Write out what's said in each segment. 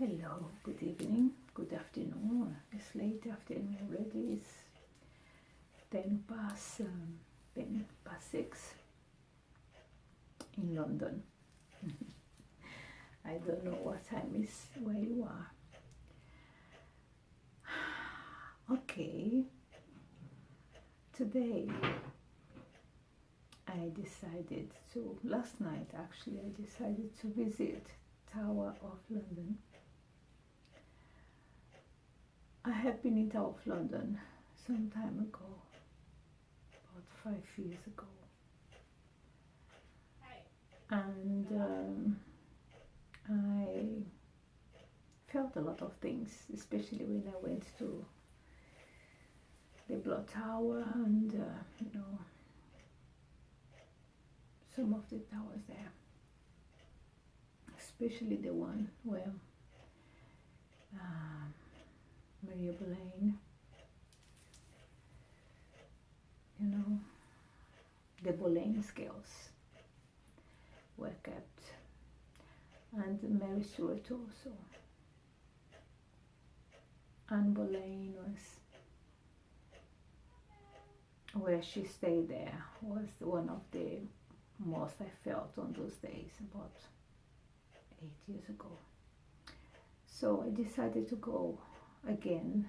Hello, good evening, good afternoon. It's late afternoon already. It's 10 past, 6 in London. I don't know what time is where you are. Okay, today last night actually, I decided to visit Tower of London. I have been in Tower of London some time ago, about 5 years ago. And I felt a lot of things, especially when I went to the Blood Tower and, some of the towers there, especially the one where Miriam, the Boleyn scales were kept, and Mary Stuart also. And Boleyn where she stayed there was one of the most I felt on those days, about 8 years ago. So I decided to go again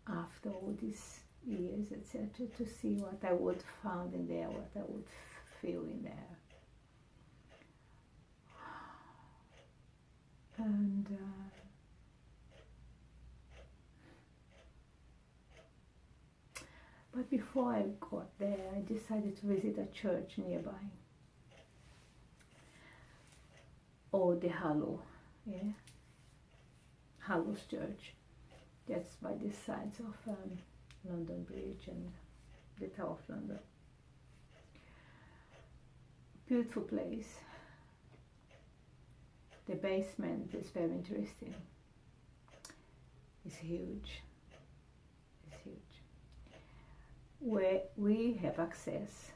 after all these years, etc., to see what I would find in there, what I would feel in there. And but before I got there, I decided to visit a church nearby. All Hallows, Hallows Church. That's by the sides of London Bridge and the Tower of London. Beautiful place. The basement is very interesting. It's huge. It's huge. Where we have access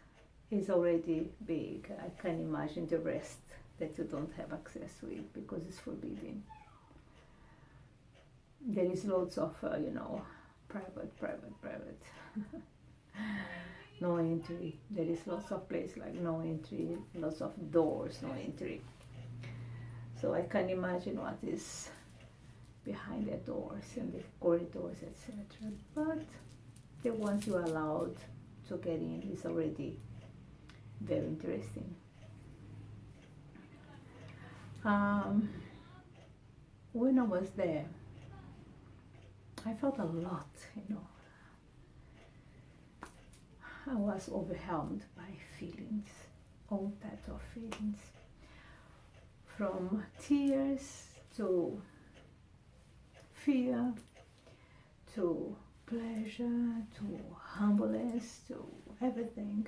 is already big. I can imagine the rest that you don't have access with because it's forbidden. There is loads of, private. No entry. There is lots of places like no entry, lots of doors, no entry. So I can imagine what is behind the doors and the corridors, etc. But the ones you are allowed to get in is already very interesting. When I was there, I felt a lot, I was overwhelmed by feelings, all types of feelings, from tears to fear to pleasure to humbleness to everything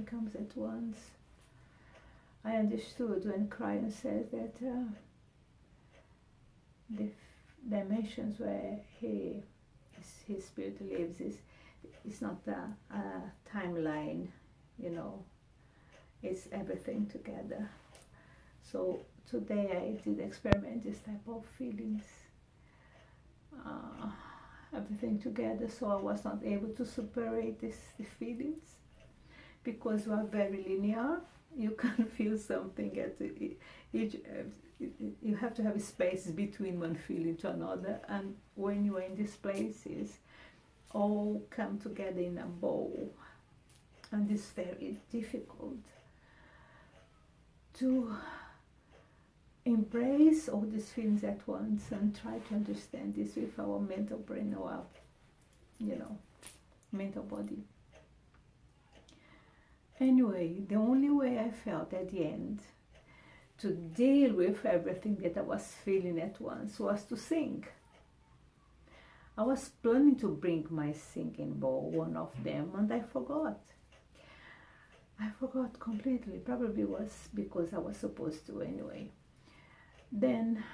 comes at once. I understood when Christ says that the dimensions where his spirit lives is not a timeline, it's everything together. So today I did experiment this type of feelings, everything together. So I was not able to separate the feelings because we are very linear. You can feel something at each. You have to have space between one feeling to another, and when you are in these places, all come together in a bowl, and it's very difficult to embrace all these feelings at once and try to understand this with our mental brain or our, mental body. Anyway, the only way I felt at the end to deal with everything that I was feeling at once was to sing. I was planning to bring my singing bowl, one of them, and I forgot. I forgot completely. Probably was because I was supposed to anyway. Then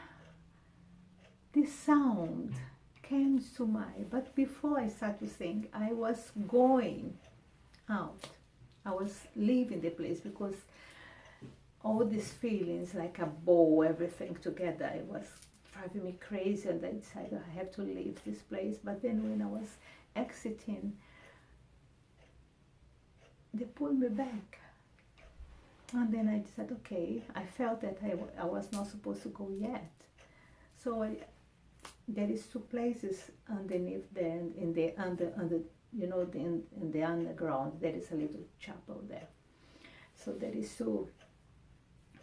this sound came to mind, but before I started to sing, I was going out. I was leaving the place because all these feelings like a ball, everything together. It was driving me crazy, and I decided I have to leave this place. But then when I was exiting, they pulled me back. And then I decided, okay, I felt that I was not supposed to go yet. So there is two places underneath there, in the in the underground, there is a little chapel there. So there is two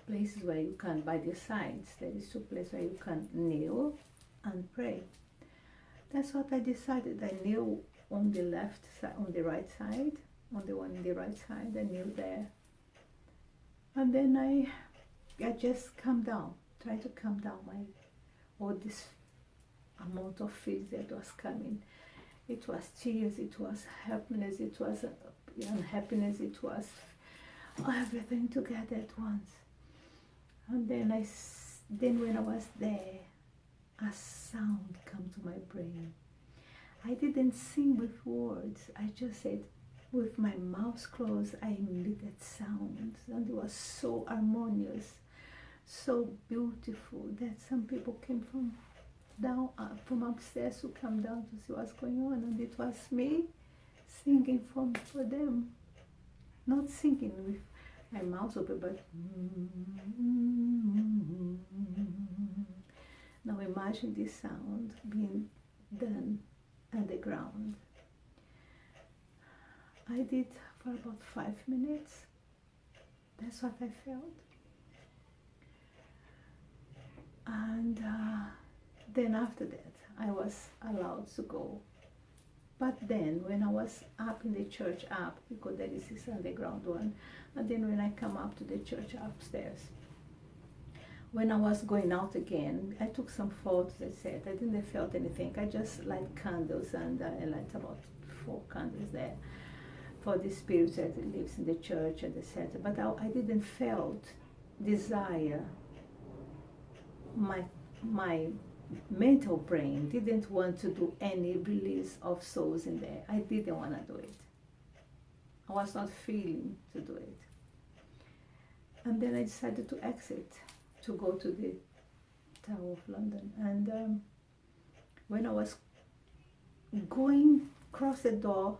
places where you can, by the sides, there is two places where you can kneel and pray. That's what I decided. I kneel on the left side, on the right side, on the one on the right side, I kneel there. And then I just calm down, try to calm down all this amount of feelings that was coming. It was tears, it was happiness, it was unhappiness, it was everything together at once. And then when I was there, a sound came to my brain. I didn't sing with words, I just said, with my mouth closed, I emitted sounds, and it was so harmonious, so beautiful, that some people came from upstairs to come down to see what's going on, and it was me singing for them, not singing with my mouth open, but now imagine this sound being done underground. I did for about 5 minutes. That's what I felt. And then after that, I was allowed to go. But then when I was up in the church because there is this underground one, and then when I come up to the church upstairs, when I was going out again, I took some photos, I said. I didn't felt anything. I just light candles, and I light about 4 candles there for the spirit that lives in the church and etc. But I didn't felt desire. My mental brain didn't want to do any release of souls in there. I didn't want to do it. I was not feeling to do it. And then I decided to exit, to go to the Tower of London. And when I was going across the door,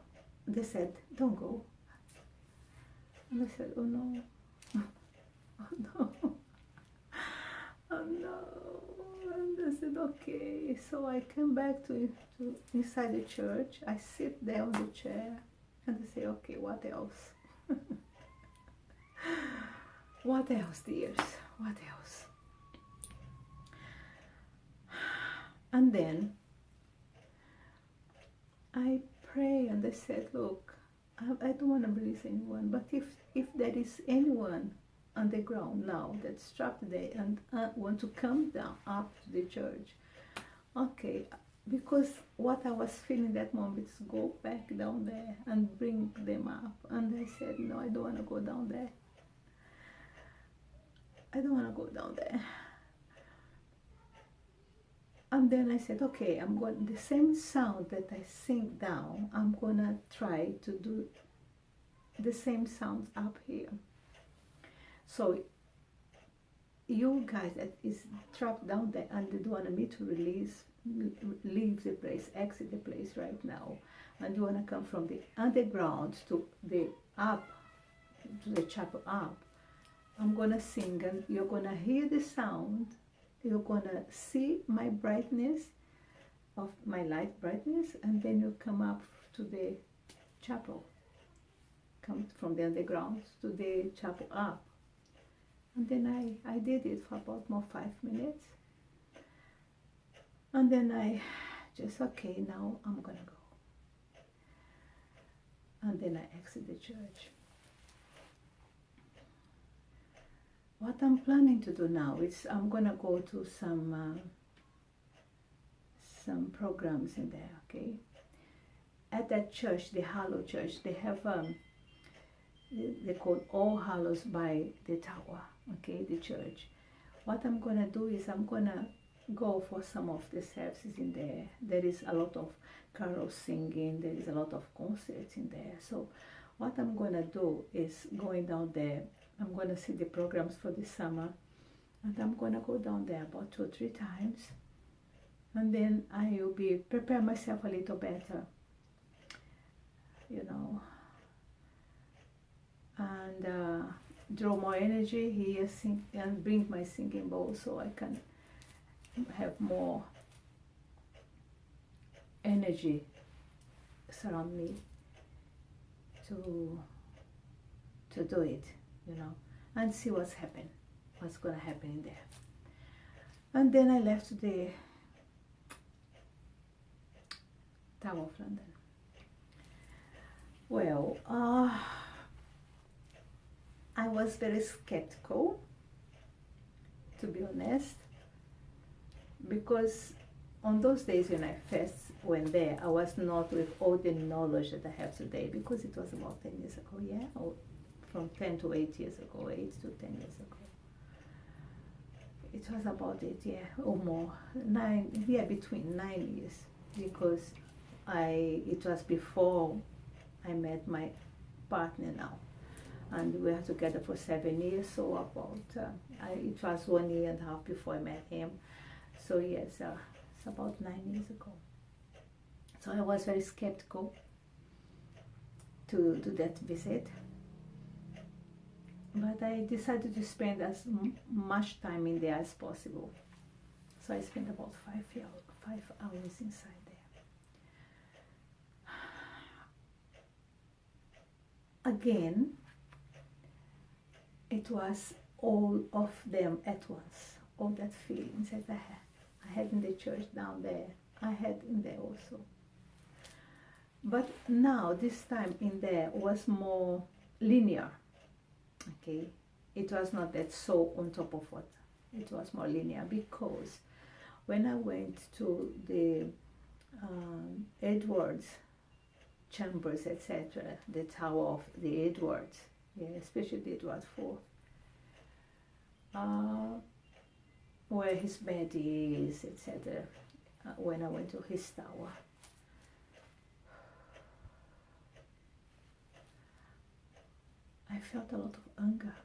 they said, don't go. And I said, oh no, oh no, oh no. And I said, okay. So I came back to inside the church. I sit there on the chair, and I say, okay, what else? What else, dears? What else? And then I pray, and I said, look, I don't want to release anyone, but if there is anyone on the ground now that's trapped there and want to come down up to the church, okay, because what I was feeling that moment is go back down there and bring them up. And I said, no, I don't want to go down there. I don't want to go down there. And then I said, okay, I'm going, the same sound that I sing down, I'm going to try to do the same sounds up here. So you guys that is trapped down there and they want me to leave the place, exit the place right now, and you want to come from the underground to the up, to the chapel up, I'm going to sing, and you're going to hear the sound. You're going to see my brightness, of my light brightness, and then you come up to the chapel. Come from the underground to the chapel up. And then I did it for about more 5 minutes. And then I just, okay, now I'm going to go. And then I exit the church. What I'm planning to do now is I'm going to go to some programs in there, okay? At that church, the Hallow Church, they have, they call All Hallows by the Tower, okay, the church. What I'm going to do is I'm going to go for some of the services in there. There is a lot of carol singing, there is a lot of concerts in there. So what I'm going to do is going down there I'm going to see the programs for the summer, and I'm going to go down there about 2 or 3 times, and then I will be prepare myself a little better, you know, and draw more energy here, and bring my singing bowl so I can have more energy surround me to do it, you know, and see what's gonna happen in there. And then I left the Tower of London. Well, I was very skeptical, to be honest, because on those days when I first went there, I was not with all the knowledge that I have today, because it was about 10 years ago, yeah, or from 10 to 8 years ago, 8 to 10 years ago. It was about it, yeah, or more, 9, yeah, between 9 years, because it was before I met my partner now, and we were together for 7 years, so about, it was 1 year and a half before I met him, so yes, it's about 9 years ago. So I was very skeptical to do that visit, but I decided to spend as much time in there as possible. So I spent about 5 hours inside there. Again, it was all of them at once, all that feelings that I had in the church down there, I had in there also. But now, this time in there was more linear, okay? It was not that so on top of what, it was more linear, because when I went to the Edwards chambers, etc., the Tower of the Edwards, yeah, especially the Edward IV, where his bed is, etc., when I went to his tower, I felt a lot of anger,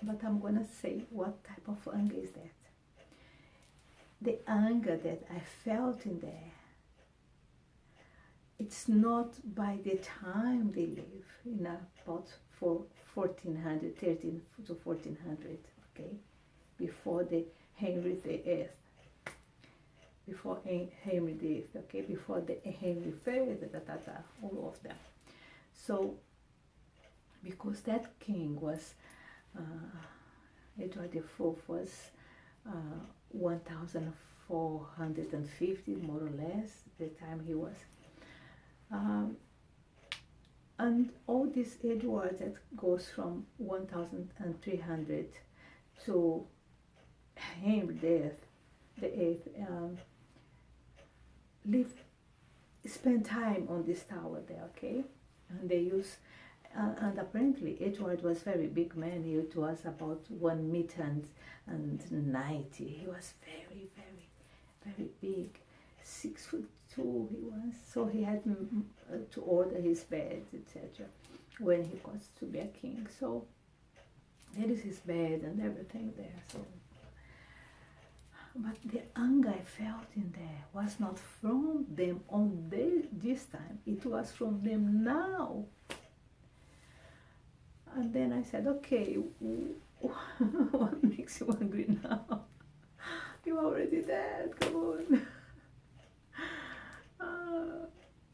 but I'm gonna say what type of anger is that. The anger that I felt in there, it's not by the time they live, in about 1400, 13 to 1400, okay, before the Henry VIII, before Henry VIII, okay, before the Henry III, all of them. So, because that king was, Edward IV was 1450, more or less, the time he was. And all this Edward that goes from 1300 to Henry VIII, spend time on this tower there, okay? And they use, and apparently Edward was very big man. He was about 1 meter and 90. He was very, very, very big. 6'2" he was. So he had to order his bed, etc., when he got to be a king. So there is his bed and everything there. So, but the anger I felt in there was not from them on this time. It was from them now. And then I said, okay, what makes you angry now? You're already dead, come on.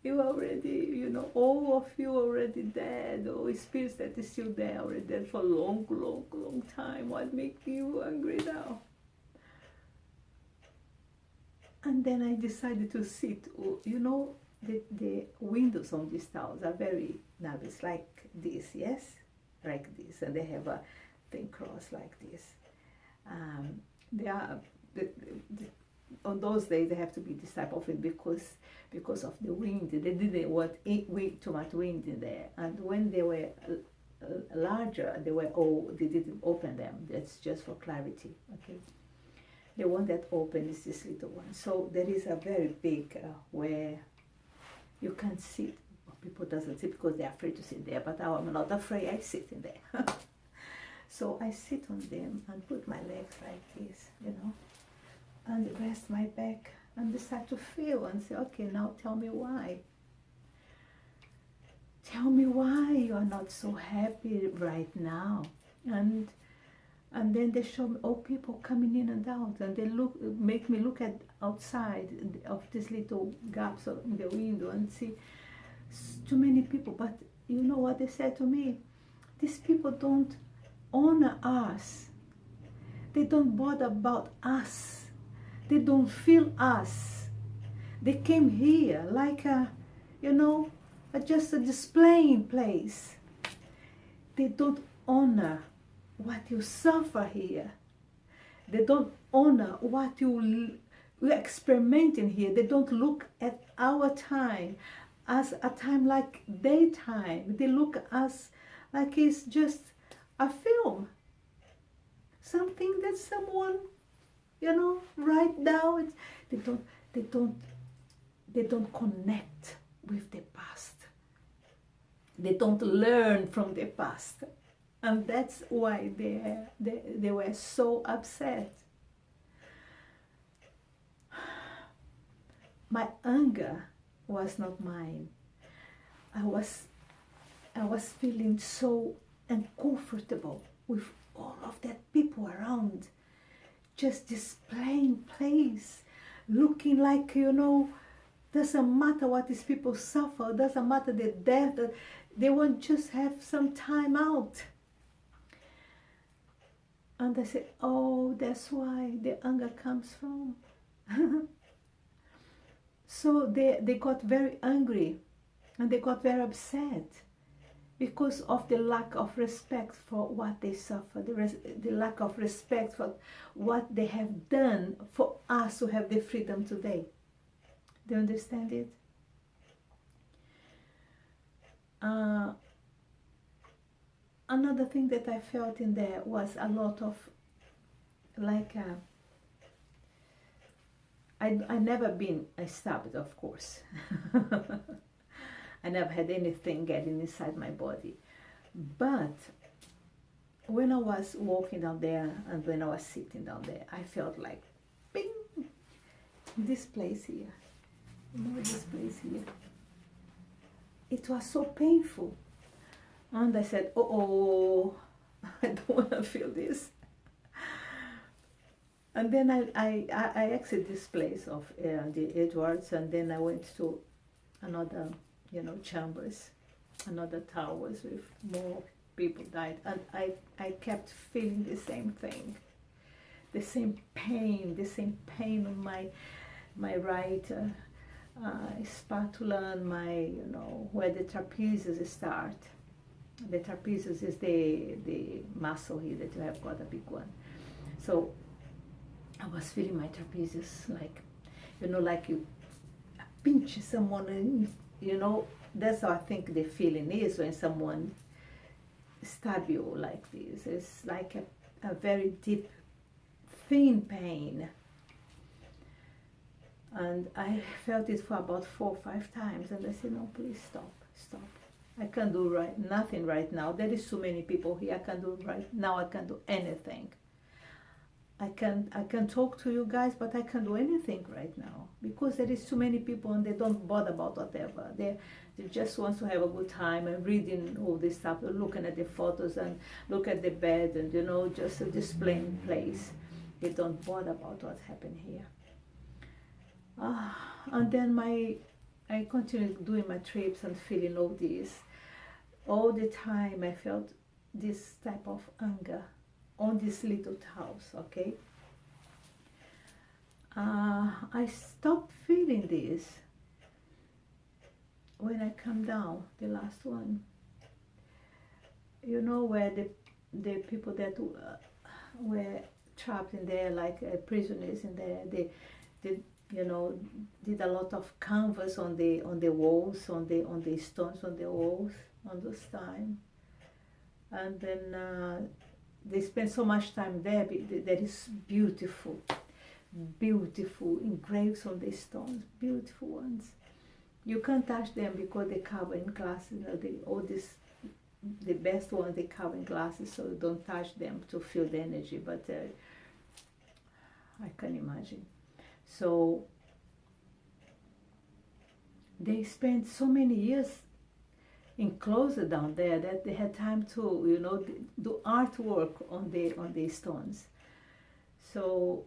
You already, all of you already dead, or spirits that is still there, already dead for a long, long, long time. What makes you angry now? And then I decided to sit, the windows on these towers are very narrow, like this, yes? Like this, and they have a thin cross like this. They are, on those days, they have to be this type of wind because of the wind. They didn't want too much wind in there. And when they were larger, they didn't open them. That's just for clarity, okay? The one that opened is this little one. So there is a very big where you can sit. People doesn't sit because they're afraid to sit there, but I'm not afraid. I sit in there. So I sit on them and put my legs like this, and rest my back and start to feel and say, okay, now tell me why. Tell me why you are not so happy right now. And then they show me all people coming in and out, and they make me look at outside of this little gaps in the window and see too many people. But you know what they said to me? These people don't honor us. They don't bother about us. They don't feel us. They came here like just a displaying place. They don't honor what you suffer here. They don't honor what you're experimenting here. They don't look at our time as a time like their time. They look at us like it's just a film. Something that someone, write down. They don't connect with the past. They don't learn from the past. And that's why they were so upset. My anger was not mine. I was feeling so uncomfortable with all of that people around, just displaying place, looking like, doesn't matter what these people suffer, doesn't matter the death, they want just have some time out. And I said, oh, that's why the anger comes from. So they got very angry and they got very upset because of the lack of respect for what they suffer, the lack of respect for what they have done for us to have the freedom today. Do you understand it? Another thing that I felt in there was a lot of I never been stabbed, of course. I never had anything getting inside my body. But when I was walking down there and when I was sitting down there, I felt like, bing, this place here. This place here. It was so painful. And I said, oh, I don't want to feel this. And then I exited this place of the Edwards, and then I went to another, chambers, another towers with more people died. And I kept feeling the same thing, the same pain on my right spatula and my, where the trapezius start. The trapezius is the muscle here that you have got a big one. So I was feeling my trapezius like, like you pinch someone and, that's how I think the feeling is when someone stab you like this. It's like a very deep, thin pain. And I felt it for about 4 or 5 times, and I said, no, please stop. I can't do nothing right now. There is so many people here. I can't do right now. I can't do anything. I can talk to you guys, but I can't do anything right now because there is too many people and they don't bother about whatever. They just want to have a good time and reading all this stuff, looking at the photos and look at the bed and just a displaying place. They don't bother about what happened here. And then I continued doing my trips and feeling all this. All the time I felt this type of anger on this little house, okay? I stopped feeling this when I come down, the last one. Where the people that were trapped in there, like prisoners in there, they did a lot of canvas on the walls, on the stones on the walls on those time. And then they spend so much time there. That is beautiful engraved on the stones, beautiful ones. You can't touch them because they cover in glass, all this the best ones, they come in glasses, so you don't touch them to feel the energy, but I can imagine. So they spent so many years enclosed down there that they had time to, you know, do artwork on the stones. So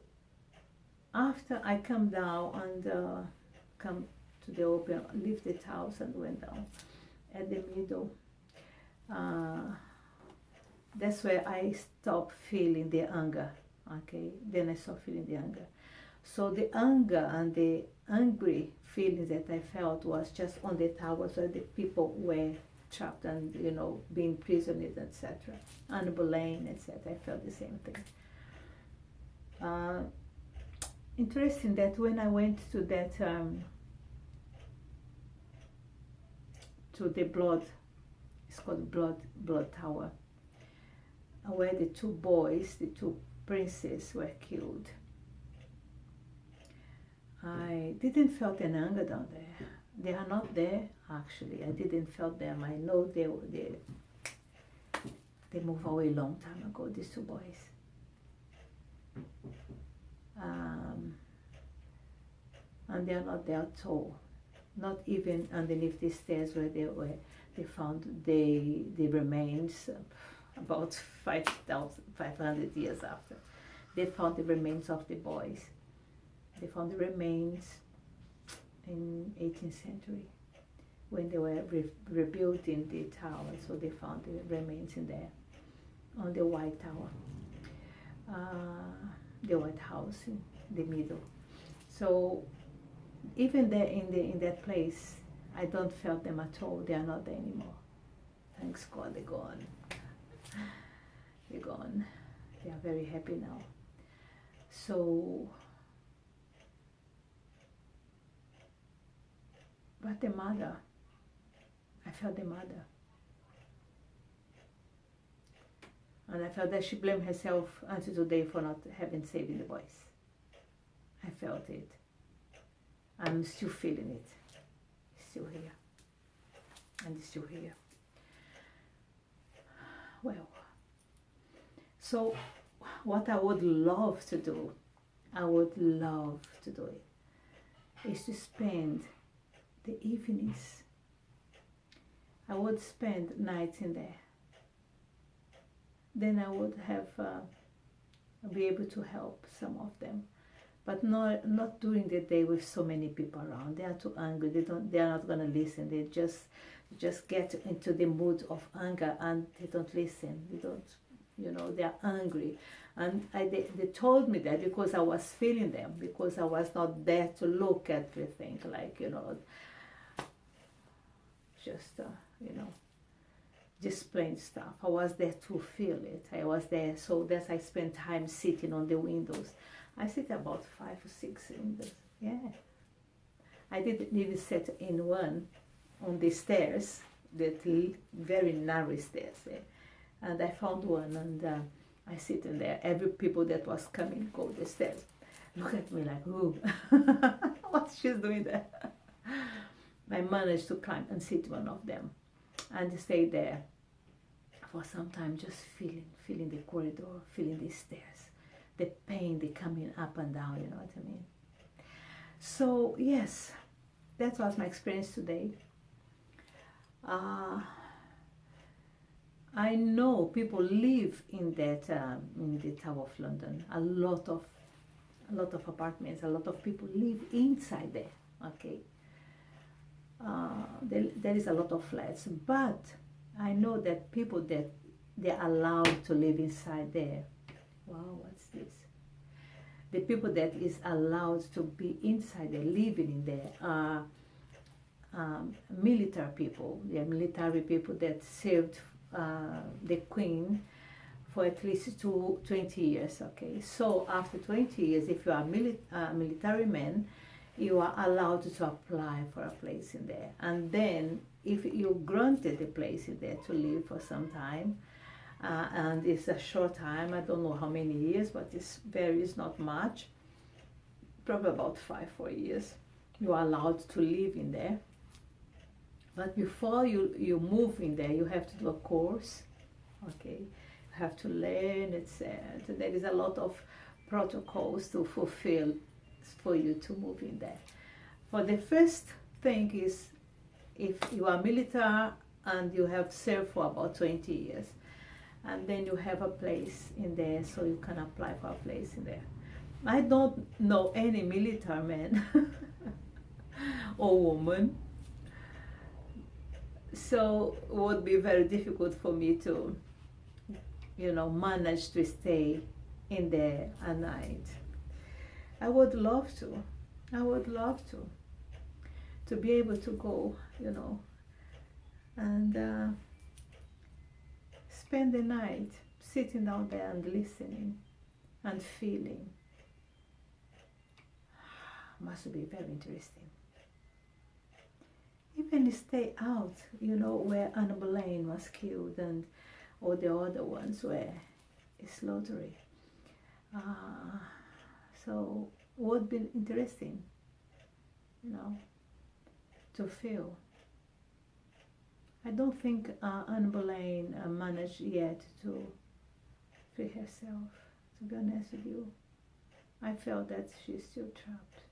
after I come down and come to the open, leave the house and went down at the middle. That's where I stopped feeling the anger. Okay, then I stopped feeling the anger. So the anger and the angry feelings that I felt was just on the towers where the people were trapped and, you know, being prisoners, etc. And Boleyn, etc. I felt the same thing. Interesting that when I went to that to the blood, it's called blood tower, where the two boys, the two princes, were killed. I didn't felt an anger down there. They are not there, actually. I didn't felt them. I know they moved away a long time ago, these two boys. And they are not there at all. Not even underneath the stairs where they found the remains about 500 years after. They found the remains of the boys. They found the remains in 18th century when they were rebuilding the tower. So they found the remains in there on the White Tower, the White House in the middle. So even there in that place, I don't feel them at all. They are not there anymore. Thanks God, they're gone. They're gone. They are very happy now. So, but the mother, I felt the mother. And I felt that she blamed herself until today for not having saved the boys. I felt it. I'm still feeling it. It's still here. And it's still here. Well, so what I would love to do, is to spend the evenings. I would spend nights in there. Then I would have be able to help some of them, but not during the day with so many people around. They are too angry. They are not going to listen. They just get into the mood of anger and they don't listen. They don't, you know, they are angry. And they told me that because I was feeling them, because I was not there to look at everything, like, you know, just, you know, displaying stuff. I was there to feel it. I was there, so that's I spent time sitting on the windows. I sit about 5 or 6 windows, yeah. I didn't even sit in one on the stairs, that very narrow stairs, yeah. And I found one and I sit in there. Every people that was coming go the stairs, look at me like, ooh, what she's doing there. I managed to climb and sit one of them and stay there for some time, just feeling the corridor, feeling the stairs, the pain, the coming up and down, you know what I mean? So yes, that was my experience today. I know people live in that in the Tower of London. A lot of apartments. A lot of people live inside there. Okay. There is a lot of flats, but I know that people that they're allowed to live inside there. Wow, what's this? The people that is allowed to be inside there, living in there, are military people. They are military people that served the Queen for at least 20 years. Okay, so after 20 years, if you are a military man, you are allowed to apply for a place in there. And then if you granted a place in there to live for some time, and it's a short time, I don't know how many years, but it varies not much, probably about 4 years, you are allowed to live in there. But before you move in there, you have to do a course, okay? You have to learn, etc. There is a lot of protocols to fulfill for you to move in there. For the first thing is, if you are military and you have served for about 20 years, and then you have a place in there, so you can apply for a place in there. I don't know any military man or woman, so it would be very difficult for me to, manage to stay in there at night. I would love to. I would love to be able to go, and spend the night sitting down there and listening and feeling. Must be very interesting. Even stay out, where Anne Boleyn was killed, and all the other ones were slaughtered. So would be interesting, to feel. I don't think Anne Boleyn managed yet to free herself, to be honest with you. I felt that she's still trapped.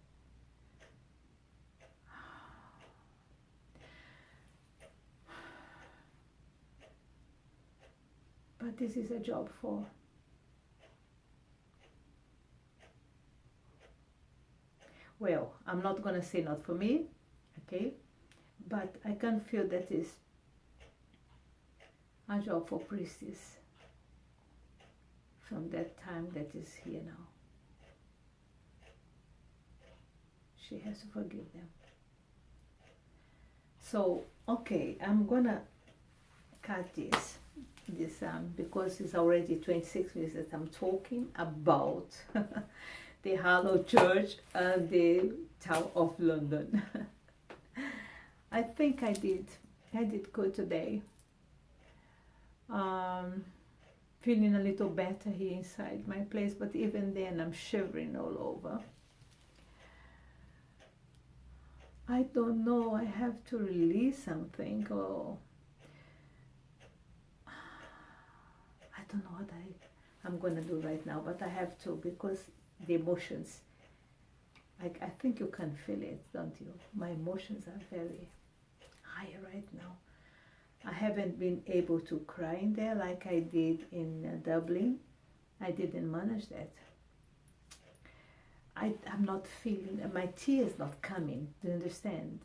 But this is a job for well, I'm not going to say not for me, okay? But I can feel that is a job for priestess from that time that is here now. She has to forgive them. So, okay, I'm gonna cut this because it's already 26 minutes that I'm talking about the Hallow Church and the Tower of London. I think I did good today. Feeling a little better here inside my place, but even then I'm shivering all over. I don't know, I have to release something, or I don't know what I'm going to do right now, but I have to, because the emotions, I think you can feel it, don't you? My emotions are very high right now. I haven't been able to cry in there like I did in Dublin. I didn't manage that. I'm not feeling, my tears not coming, do you understand?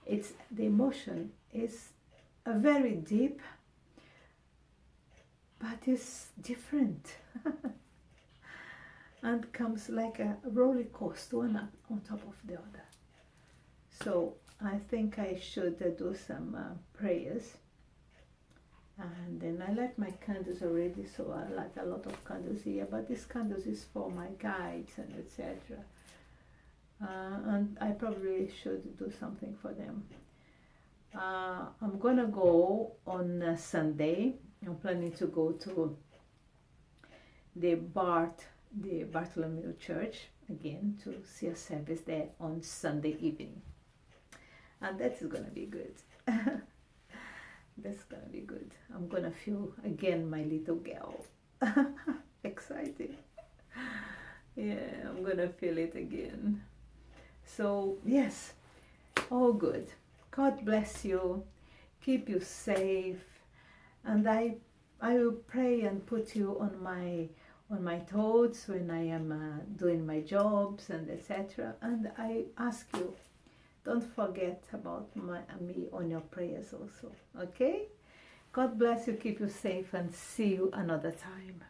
It's the emotion is a very deep, but it's different. And comes like a roller coaster, one up on top of the other. So I think I should do some prayers. And then I light my candles already, so I light a lot of candles here, but these candles is for my guides and etc. And I probably should do something for them. I'm gonna go on Sunday. I'm planning to go to the Bartholomew Church again to see a service there on Sunday evening. And that is gonna be good. That's gonna be good. I'm gonna feel again my little girl. Excited. Yeah, I'm gonna feel it again. So yes, all good. God bless you. Keep you safe. And I will pray and put you on my thoughts when I am doing my jobs and etc. And I ask you, don't forget about me on your prayers also, okay? God bless you, keep you safe, and see you another time.